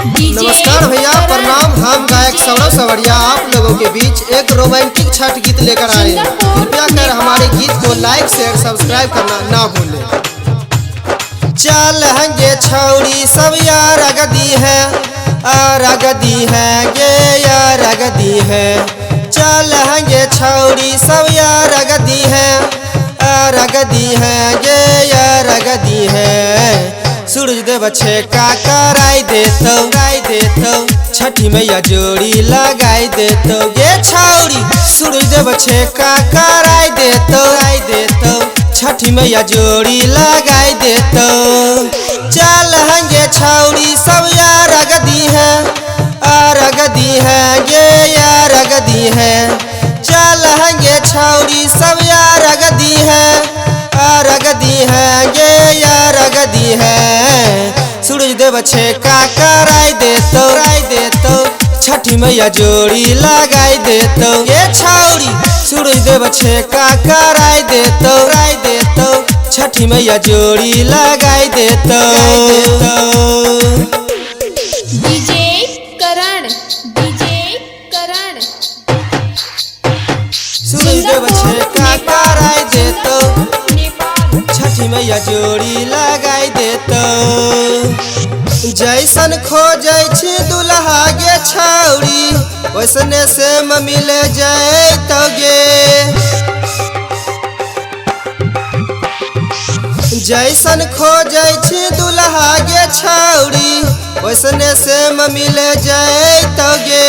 नमस्कार भैया, प्रणाम। हम गायक सौरभ सवरिया आप लोगों के बीच एक रोमांटिक छठ गीत लेकर आए हैं। कृपया कर हमारे गीत को लाइक शेयर सब्सक्राइब करना ना भूलें। चल हंगे छौड़ी सब यार अगदी है, अरगदी है गे यार अगदी है। चल हंगे छौड़ी सब यार अगदी है, अरगदी है गे यार अगदी है। सूरज देव छेका कराई देतो, गाई देतो, छठी मैया जोड़ी लगाई देतो गे छौड़ी। सूरज देव छेका कराई देतो, गाई देतो, छठी मैया जोड़ी लगाई देतो। चल हंगे छौड़ी सब यार अगदी है, अरगदी है गे यार अगदी है। चल हंगे छौड़ी सब यार अगदी है, अरगदी है गे यार अगदी है। सूरज देव छेका कराई देतो, राई देतो, छठी मैया जोड़ी लगाई देतो ये छौड़ी। सूरज देव छेका कराई देतो, राई देतो, छठी मैया जोड़ी लगाई देतो। डीजे करण, डीजे करण। सूरज देव छेका कराई देतो, छठी मैया जोड़ी लगाई देतो। जैसन खोजै छी दुल्हा गे छौड़ी, वैसने से मिल जैतो गे। जैसन खोजै छी दुल्हा गे छौड़ी, वैसने से मिल जैतो गे।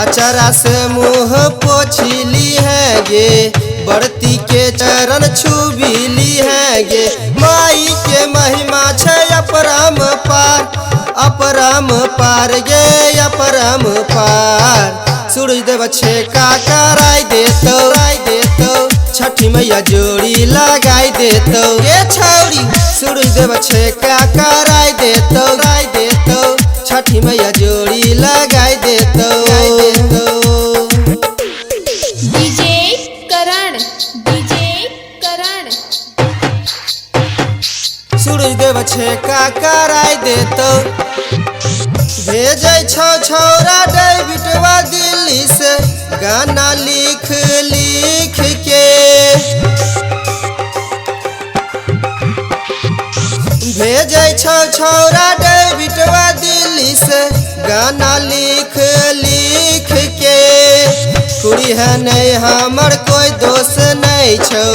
अचारा से मुँह पोछली है गे, बरती के चरण छुबीली है गे। माई के महिमा छै अपरम पार, अपरम पार गे अपरम पार। सूरज देव छेका कराई देतो, राई देतो, छठी मैया जोड़ी लगाई देतो ये छौड़ी। सूरज देव छेका कराई देतो, राई देतो, छठी मैया जोड़ी लगाई देतो। डीजे करण, डीजे करण। सूरज देव छेका कराई देतो। भेजै छौ छौरा डेबिटवा दिल्ली से, गाना लिख लिख के। भेजै छौ छौरा डेबिटवा दिल्ली से, गाना लिख लिख के। कुड़ी है नहीं हमर कोई दोष नहीं छौ,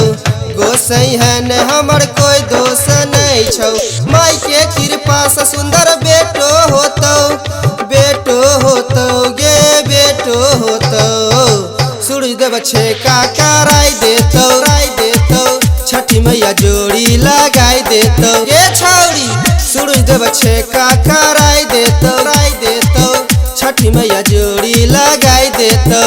गोसाई है न हमर कोई दोष नहीं छौ। माई के कृपा से सुंदर बेटो होतो, बेटो होतो गे बेटो होतो। सूरज देव छेका कराई देतो, राई देतो, छठी मैया जोड़ी लगाई देतो ये छौड़ी। सूरज देव छेका कराई देतो, राई देतो, छठी मैया जोड़ी लगाई देतो।